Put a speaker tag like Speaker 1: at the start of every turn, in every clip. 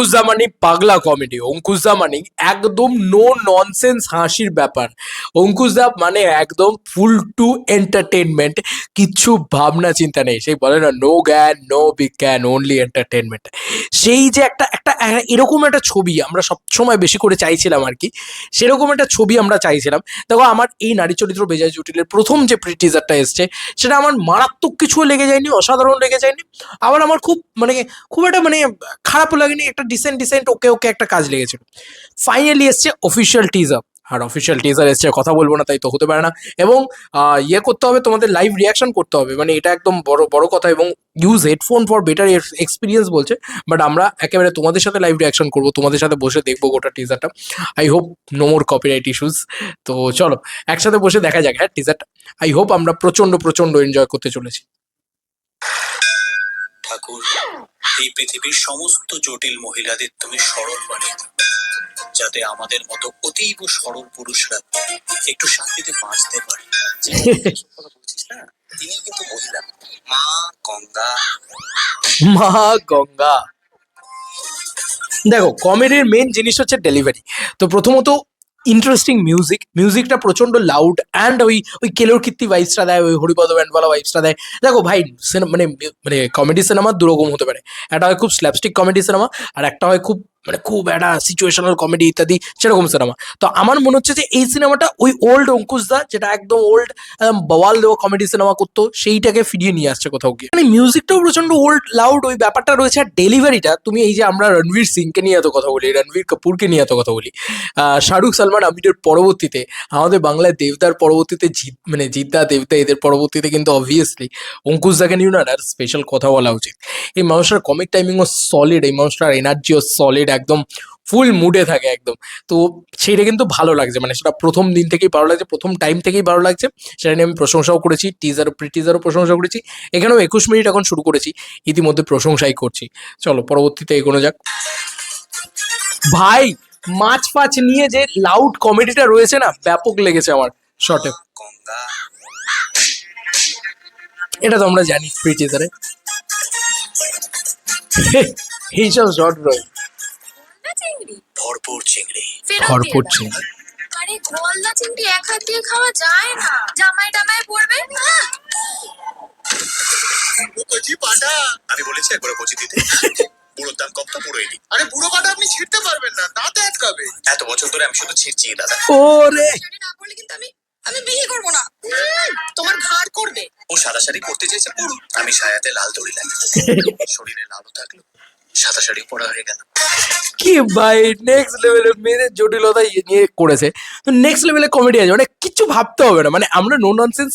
Speaker 1: অঙ্কুশদা মানে পাগলা কমেডি, অঙ্কুশদা মানে একদম নো ননসেন্স হাসির ব্যাপার, অঙ্কুশদা মানে একদম ফুল টু এন্টারটেনমেন্ট, কিচ্ছু ভাবনা চিন্তা নেই, সেই বলে না নো জ্ঞান নো বিজ্ঞান অনলি এন্টারটেনমেন্ট। সেই যে একটা একটা এরকম একটা ছবি আমরা সবসময় বেশি করে চাইছিলাম আর কি, সেরকম একটা ছবি আমরা চাইছিলাম। দেখো আমার এই নারী চরিত্র বেজায় জটিলের প্রথম যে টিজারটা এসছে সেটা আমার মারাত্মক কিছু লেগে যায়নি, অসাধারণ লেগে যায়নি, আবার আমার খুব মানে খুব একটা মানে খারাপও লাগেনি, একটা ডিসেন্ট ডিসেন্ট ওকে ওকে একটা কাজ লেগেছিল। ফাইনালি এসছে অফিসিয়াল টিজার, আর অফিসিয়াল টিজার এসছে কথা বলবো না তাই তো হতে পারে না, এবং ইয়ে করতে হবে তোমাদের লাইভ রিয়াকশন করতে হবে, মানে এটা একদম বড় বড় কথা, এবং use headphone for better experience বলছে, বাট আমরা একেবারে তোমাদের সাথে লাইভ রিয়াকশন করবো, তোমাদের সাথে বসে দেখবো গোটা টিজারটা। I hope no more copyright issues. তো চলো একসাথে বসে দেখা যাক হ্যাঁ টিজারটা, আই হোপ আমরা প্রচন্ড প্রচন্ড এনজয় করতে চলেছি।
Speaker 2: ঠাকুর, এই পৃথিবীর সমস্ত জটিল মহিলাদের তুমি সরল বানিয়ে দাও, যাতে আমাদের মতো অতীব সরল পুরুষরা একটু শান্তিতে বাঁচতে পারে। তিনি কিন্তু মহিলা, মা গঙ্গা।
Speaker 1: মা গঙ্গা। দেখো কমেডির মেন জিনিস হচ্ছে ডেলিভারি। তো প্রথমত ইন্টারেস্টিং মিউজিকটা প্রচন্ড লাউড অ্যান্ড ওই ওই কেলোর কীর্তি ভাইবসটা দেয়, ওই হরিপদ ব্যান্ডওয়ালা ভাইবসটা দেয়। দেখো ভাই মানে মানে কমেডি সিনেমা দুরকম হতে পারে, একটা হয় খুব স্ল্যাপস্টিক কমেডি সিনেমা, আর একটা হয় খুব মানে খুব একটা সিচুয়েশনাল কমেডি ইত্যাদি সেরকম সিনেমা। তো আমার মনে হচ্ছে যে এই সিনেমাটা ওই ওল্ড অঙ্কুশদা যেটা একদম ওল্ড বওয়াল দেওয়া কমেডি সিনেমা করতো সেইটাকে ফিরিয়ে নিয়ে আসছে কোথাও গিয়ে, মানে মিউজিকটাও প্রচন্ড ওল্ড লাউড ওই ব্যাপারটা রয়েছে, আর ডেলিভারিটা তুমি এই যে আমরা রণবীর সিংকে নিয়ে এত কথা বলি, রণবীর কাপুরকে নিয়ে এত কথা বলি, শাহরুখ সালমান আমিরের পরবর্তীতে আমাদের বাংলায় দেবদার পরবর্তীতে মানে জিদ্দা দেবদা এদের পরবর্তীতে কিন্তু অবভিয়াসলি অঙ্কুশদাকে নিয়েও না আর স্পেশাল কথা বলা উচিত। এই মানুষটার কমিক টাইমিংও সলিড, এই মানুষটার এনার্জিও সলিড, একদম ফুল মুডে থাকে একদম। তো সেটা কিন্তু ভালো লাগছে, মানে সেটা প্রথম দিন থেকেই ভালো লাগছে, প্রথম টাইম থেকেই ভালো লাগছে, সেটা নিয়ে আমি প্রশংসাও করেছি, টিজারও প্রশংসা করেছি, এখানেও 21 মিনিট এখন শুরু করেছি, ইতিমধ্যে প্রশংসাই করছি। চলো পরবর্তীতে এগোনো যাক। ভাই মাছ ফাছ নিয়ে যে লাউড কমেডিটা রয়েছে না ব্যাপক লেগেছে আমার শর্টে,
Speaker 2: গঙ্গা
Speaker 1: এটা তো আমরা জানি প্রি টিজারে এইসব শর্ট রয়েছে।
Speaker 2: ভরপুর চিংড়ি,
Speaker 1: ভরপুর চিংড়ি।
Speaker 3: আরে গলদা চিংড়ি এক হাত দিয়ে খাওয়া যায় না, জামাই টামাই পড়বে।
Speaker 2: কচি পাটা, আমি বলেছি একবার কচি দিতে। বুড়োর দাম কত বুড়োই নি। আরে বুড়ো পাটা আপনি ছিঁড়তে পারবেন না, দাঁতে আটকাবে। এত বছর ধরে আমি শুধু ছিঁড়ছি দাদা।
Speaker 1: ওরে
Speaker 3: না করলে কিন্তু আমি আমি বিয়ে করবো না, তোমার ঘাড় করবে।
Speaker 2: ও সাদা শাড়ি পরতে চেয়েছে পুরো, আমি সায়াতে লাল দড়ি লাগিয়ে শরীরে লালও থাকলো, সাদা শাড়ি পরা হয়ে গেল।
Speaker 1: কি ভাই নেক্সট লেভেলে মেয়েদের জটিলতা নিয়ে করেছে, তো নেক্সট লেভেলে কমেডি আছে, মানে কিচ্ছু ভাবতে হবে না, মানে আমরা নো ননসেন্স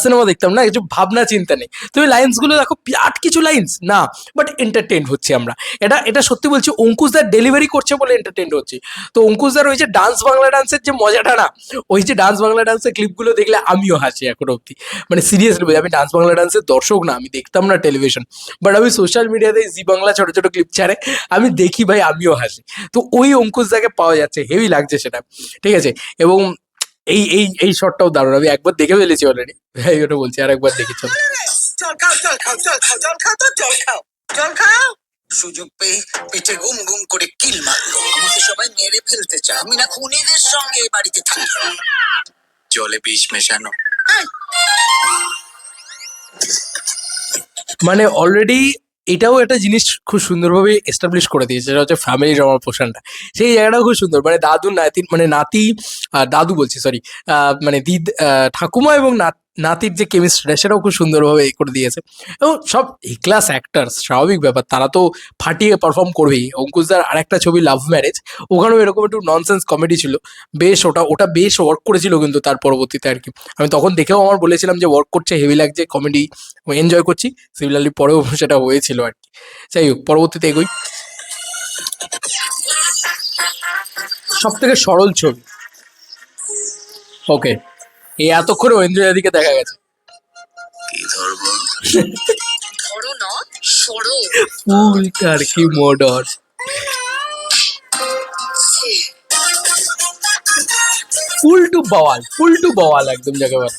Speaker 1: সিনেমা দেখতাম না, কিছু ভাবনা চিন্তা নেই, তুমি লাইন্সগুলো দেখো বিরাট কিছু লাইন্স না, বাট এন্টারটেন হচ্ছে আমরা, এটা এটা সত্যি বলছি, অঙ্কুশদার ডেলিভারি করছে বলে এন্টারটেন হচ্ছে। তো অঙ্কুশদার ওই যে ডান্স বাংলা ডান্সের যে মজাটা না, ওই যে ডান্স বাংলা ডান্সের ক্লিপগুলো দেখলে আমিও হাসি এখন অব্দি, মানে সিরিয়াসলি আমি ডান্স বাংলা ডান্সের দর্শক না, আমি দেখতাম না টেলিভিশন, বাট আমি সোশ্যাল মিডিয়াতে জি বাংলা ছোট ছোট ক্লিপ ছাড়ে আমি দেখি ভাই, আমিও হাসি। তো ওই অঙ্কুশদাকে পাওয়া যাচ্ছে, হেভি লাগছে সেটা, ঠিক আছে। এবং এই এই এই শটটাও দারুণ, আমি একবার দেখে ফেলেছি অলরেডি, ভাই ওটা বলছি আর একবার দেখি চলো।
Speaker 2: জল খাও জল খাও জল খাও জল খাও তো জল খাও জল খাও। সুযোগ পেয়ে পিঠে গুম গুম করে কিল মারলো, আমাকে সবাই মেরে ফেলতে চায়, আমি না খুনিদের সঙ্গে এই বাড়িতে থাকি। জলে বিষ মেশানো।
Speaker 1: মানে অলরেডি এটাও একটা জিনিস খুব সুন্দরভাবে এস্টাবলিশ করে দিয়েছে, সেটা হচ্ছে ফ্যামিলি ড্রামার পোর্শনটা, সেই জায়গাটাও খুব সুন্দর, মানে দাদু নাতি মানে নাতি দাদু বলছি সরি, মানে ঠাকুমা এবং নাতির যে কেমিস্ট্রিটা সেটাও খুব সুন্দরভাবে করে দিয়েছে, এবং সব এ ক্লাস অ্যাক্টার্স, স্বাভাবিক ব্যাপার, তারা তো ফাটিয়ে পারফর্ম করবেই। অঙ্কুশদার আরেকটা ছবি লাভ ম্যারেজ, ওখানেও এরকম একটু ননসেন্স কমেডি ছিল, বেশ ওটা ওটা বেশ ওয়ার্ক করেছিল কিন্তু তার পরবর্তীতে আর কি, আমি তখন দেখেও আমার বলেছিলাম যে ওয়ার্ক করছে, হেভি লাগছে, কমেডি এনজয় করছি, সিমিলারলি পরেও সেটা হয়েছিল আর কি। যাই হোক পরবর্তীতে এগোই। সব থেকে সরল ছবি, ওকে, এই এতক্ষণে ঐন্দ্রিয়াদিকে দেখা গেছে,
Speaker 2: কি ধরবো?
Speaker 3: ধরো না, সরো।
Speaker 1: ফুল টার্কি মোডর, ফুল টু বওয়াল একদম যাকে বলে।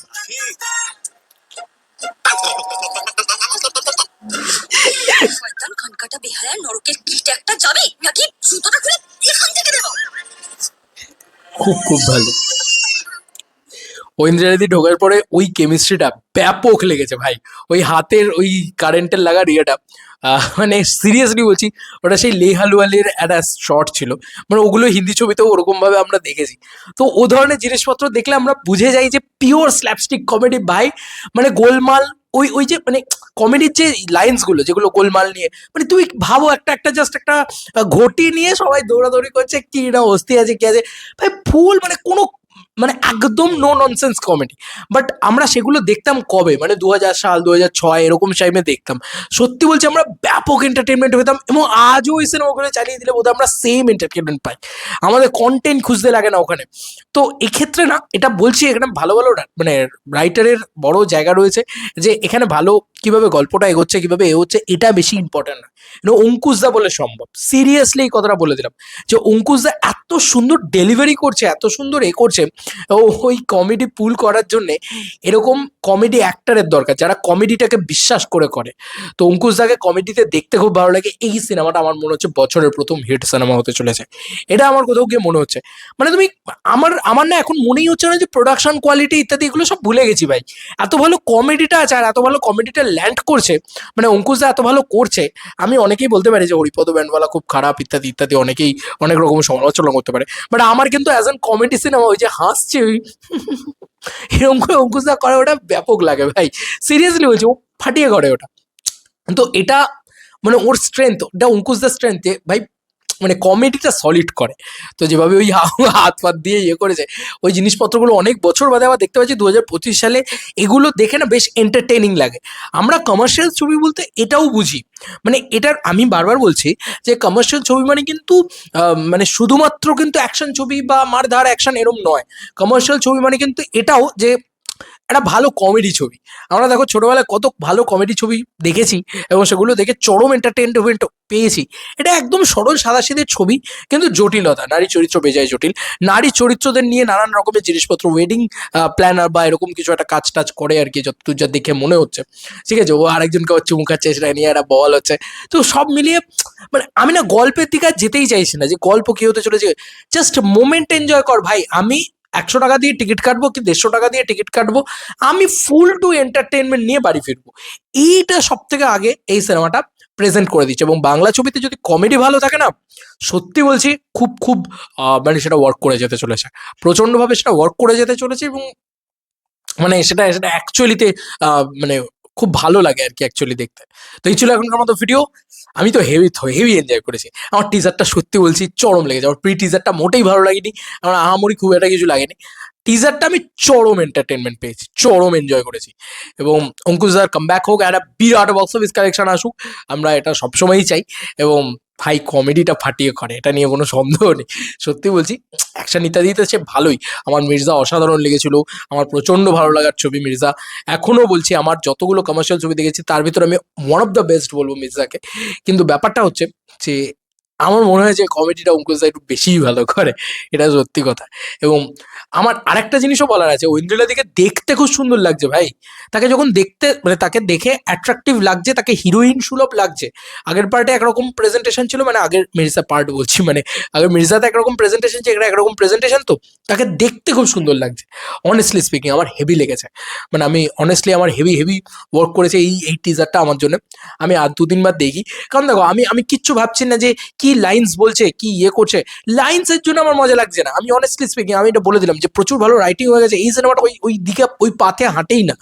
Speaker 2: শয়তান খানকাটা বেহায়া নরকের কিট একটা যাবে নাকি জুতোটা খুলে এখান থেকে দেবো।
Speaker 1: খুব খুব ভালো। ঐন্দ্রাদি ঢোকার পরে ওই কেমিস্ট্রিটা ব্যাপক লেগেছে ভাই। ওই হাতের ওই কারেন্টের লাগার ইয়েটা মানে সিরিয়াসলি বলছি, ওটা সেই লে হালুয়ালির একটা শর্ট ছিল। মানে ওগুলো হিন্দি ছবিতেও ওরকম ভাবে আমরা দেখেছি। তো ও ধরনের জিনিসপত্র দেখলে আমরা বুঝে যাই যে পিওর স্ল্যাপস্টিক কমেডি ভাই। মানে গোলমাল, ওই ওই যে মানে কমেডির যে লাইন্সগুলো যেগুলো গোলমাল নিয়ে, মানে তুমি ভাবো একটা একটা জাস্ট একটা ঘটি নিয়ে সবাই দৌড়াদৌড়ি করছে, কি না অস্থি আছে কি আছে ভাই, ফুল মানে কোনো মানে একদম নো ননসেন্স কমেডি। বাট আমরা সেগুলো দেখতাম কবে, মানে 2000 সাল 2006 এরকম টাইমে দেখতাম। সত্যি বলছি আমরা ব্যাপক এন্টারটেনমেন্ট পেতাম, এবং আজও ওই সিনেমাগুলো চালিয়ে দিলে বোধহয় আমরা সেম এন্টারটেনমেন্ট পাই। আমাদের কন্টেন্ট খুঁজতে লাগে না ওখানে। তো এক্ষেত্রে না, এটা বলছি এখানে ভালো ভালো মানে রাইটারের বড় জায়গা রয়েছে, যে এখানে ভালো কিভাবে গল্পটা এগোচ্ছে কিভাবে এগোচ্ছে এটা বেশি ইম্পর্টেন্ট না। অঙ্কুশদা বলে সম্ভব, সিরিয়াসলি এই কথাটা বলে দিলাম, যে অঙ্কুশদা এত সুন্দর ডেলিভারি করছে, এত সুন্দর করছে। ওই কমেডি পুল করার জন্যে এরকম কমেডি অ্যাক্টারের দরকার যারা কমেডিটাকে বিশ্বাস করে করে। তো অঙ্কুশদাকে কমেডিতে দেখতে খুব ভালো লাগে। এই সিনেমাটা আমার মনে হচ্ছে বছরের প্রথম হিট সিনেমা হতে চলেছে, এটা আমার কোথাও গিয়ে মনে হচ্ছে। মানে তুমি আমার আমার না এখন মনেই হচ্ছে না যে প্রোডাকশন কোয়ালিটি ইত্যাদি এগুলো সব ভুলে গেছি ভাই। এত ভালো কমেডিটা আছে আর এত ভালো কমেডিটা ল্যান্ড করছে, মানে অঙ্কুশদা এত ভালো করছে। আমি অনেকেই বলতে পারি যে হরিপদ ব্যান্ডওয়ালা খুব খারাপ ইত্যাদি ইত্যাদি, অনেকেই অনেক রকম সমালোচনা করতে পারে। বাট আমার কিন্তু অ্যাজ অ্যান কমেডি সিনেমা ওই যে হাসছে ওই এরকম করে অঙ্কুশদা করে, ওটা ব্যাপক লাগে ভাই। সিরিয়াসলি বলছি, ও ফাটিয়ে করে ওটা। তো এটা মানে ওর স্ট্রেংথ, ওটা অঙ্কুশদার স্ট্রেংথ যে ভাই মানে কমেডিটা সলিড করে। তো যেভাবে ওই হাত ফাত দিয়ে করেছে, ওই জিনিসপত্রগুলো অনেক বছর বাদে আবার দেখতে পাচ্ছি 2025 সালে। এগুলো দেখে না বেশ এন্টারটেনিং লাগে। আমরা কমার্শিয়াল ছবি বলতে এটাও বুঝি, মানে এটার আমি বারবার বলছি যে কমার্শিয়াল ছবি মানে কিন্তু মানে শুধুমাত্র কিন্তু অ্যাকশন ছবি বা মারধার অ্যাকশন এরম নয়। কমার্শিয়াল ছবি মানে কিন্তু এটাও যে একটা ভালো কমেডি ছবি। আমরা দেখো ছোটবেলায় কত ভালো কমেডি ছবি দেখেছি, এবং সেগুলো দেখে চরম এন্টারটেনমেন্ট পেয়েছি। এটা একদম সরল সাদাসিধে ছবি, কিন্তু জটিলতা, নারী চরিত্র বেজায় জটিল। নারী চরিত্রদের নিয়ে নানান রকমের জিনিসপত্র, ওয়েডিং প্ল্যানার বা এরকম কিছু একটা কাজ টাজ করে আর কি, যতদূর যা দেখে মনে হচ্ছে। ঠিক আছে, ও আরেকজনকে হচ্ছে মুখাচ্ছে, সেটা নিয়ে একটা বল হচ্ছে। তো সব মিলিয়ে মানে আমি না গল্পের দিকে আর যেতেই চাইছি না, যে গল্প কি হতে চলেছে। জাস্ট মোমেন্ট এনজয় কর ভাই। আমি 100 টাকা দিয়ে টিকিট কাটবো কি 150 টাকা দিয়ে টিকিট কাটবো, আমি ফুল টু এন্টারটেনমেন্ট নিয়ে বাড়ি ফিরবো। এইটা সব থেকে আগে এই সিনেমাটা প্রেজেন্ট করে দিচ্ছে। এবং বাংলা ছবিতে যদি কমেডি ভালো থাকে না, সত্যি বলছি খুব খুব মানে সেটা ওয়ার্ক করে যেতে চলেছে, প্রচন্ডভাবে সেটা ওয়ার্ক করে যেতে চলেছে। এবং মানে সেটা সেটা অ্যাকচুয়ালিতে মানে খুব ভালো লাগে আর কি অ্যাকচুয়ালি দেখতে। তো এই ছিল এখনকার মতো ভিডিও। আমি তো হেভি হেভি এনজয় করেছি। আমার টিজারটা সত্যি বলছি চরম লেগেছে। আমার প্রি টিজারটা মোটেই ভালো লাগেনি, আমার আহামরি খুব একটা কিছু লাগেনি। টিজারটা আমি চরম এন্টারটেনমেন্ট পেয়েছি, চরম এনজয় করেছি। এবং অঙ্কুশদার কামব্যাক হোক, একটা বিরাট বক্স অফিস কালেকশন আসুক, আমরা এটা সবসময়ই চাই। এবং ভাই কমেডিটা ফাটিয়ে করে, এটা নিয়ে কোনো সন্দেহ নেই। সত্যি বলছি, অ্যাকশন ইত্যাদিতে সে ভালোই। আমার মির্জা অসাধারণ লেগেছিল, আমার প্রচণ্ড ভালো লাগার ছবি মির্জা। এখনও বলছি আমার যতগুলো কমার্শিয়াল ছবি দেখেছি তার ভিতরে আমি ওয়ান অফ দ্য বেস্ট বলবো মির্জাকে। কিন্তু ব্যাপারটা হচ্ছে যে আমার মনে হয় যে কমেডিটা অঙ্কুশদা একটু বেশিই ভালো করে, এটা সত্যি কথা। এবং আমার আরেকটা জিনিসও বলার আছে, ঐন্দ্রিলাদিকে দেখতে খুব সুন্দর লাগছে ভাই। তাকে যখন দেখতে মানে তাকে দেখে অ্যাট্রাকটিভ লাগছে, তাকে হিরোইন সুলভ লাগছে। আগের পার্টে একরকম প্রেজেন্টেশন ছিল, মানে আগের মির্জা পার্ট বলছি, মানে আগের মির্জাতে একরকম প্রেজেন্টেশন ছিল, এটা একরকম প্রেজেন্টেশন। তো তাকে দেখতে খুব সুন্দর লাগছে। অনেস্টলি স্পিকিং আমার হেভি লেগেছে, মানে আমি অনেস্টলি আমার হেভি হেভি ওয়ার্ক করেছে এই টিজারটা আমার জন্য। আমি আর 2 দিন বাদ দেখি, কারণ দেখো আমি কিচ্ছু ভাবছি না যে কি লাইন্স বলছে কি করছে। লাইন্সের জন্য আমার মজা লাগছে না। আমি অনেস্টলি স্পিকিং আমি এটা বলে দিলাম যে প্রচুর ভালো রাইটিং হয়ে গেছে। এই সিনেমাটা ওই দিকে ওই পাথে হাঁটেই না।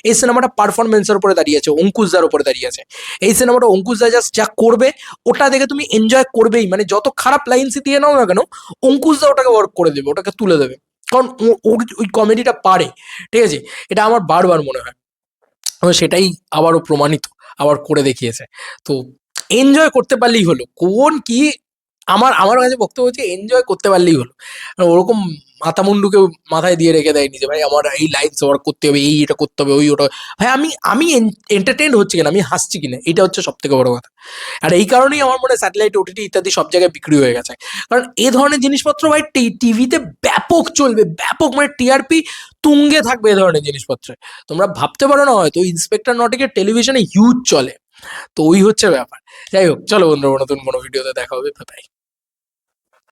Speaker 1: এই সিনেমাটা পারফরমেন্সের উপরে দাঁড়িয়ে আছে, অঙ্কুশদার উপরে দাঁড়িয়ে আছে। এই সিনেমাটা অঙ্কুশদা জাস্ট যা করবে ওটা দেখে তুমি এনজয় করবেই। মানে যত খারাপ লাইন্সই দিয়ে নাও না কেন, অঙ্কুশদা ওটাকে ওয়ার্ক করে দেবে, ওটাকে তুলে দেবে, কারণ ওই কমেডিটা পারে। ঠিক আছে, এটা আমার বারবার মনে হয়, এবং সেটাই আবারও প্রমাণিত, আবার করে দেখিয়েছে। তো এনজয় করতে পারলেই হলো, কোন কি আমার আমার কাছে বক্তব্য হচ্ছে এনজয় করতে পারলেই হলো। আর ওরকম মাথা মুন্ডুকে মাথায় দিয়ে রেখে দেয়নি যে ভাই আমার এই লাইন ওয়ার্ক করতে হবে, এটা করতে হবে, ওই ওটা। ভাই আমি এন্টারটেইন হচ্ছি কিনা, আমি হাসছি কিনা, এটা হচ্ছে সব থেকে বড় কথা। আর এই কারণেই আমার মনে হয় স্যাটেলাইট ওটিটি ইত্যাদি সব জায়গায় বিক্রি হয়ে গেছে, কারণ এ ধরনের জিনিসপত্র ভাই টিভিতে ব্যাপক চলবে, ব্যাপক মানে টিআরপি তুঙ্গে থাকবে এ ধরনের জিনিসপত্রে। তোমরা ভাবতে পারো না, হয়তো ইন্সপেক্টর নটিকের টেলিভিশনে হিউজ চলে, তো ওই হচ্ছে ব্যাপার। যাই হোক, চলো বন্ধুরা, নতুন কোনো ভিডিওতে দেখা হবে। বাই।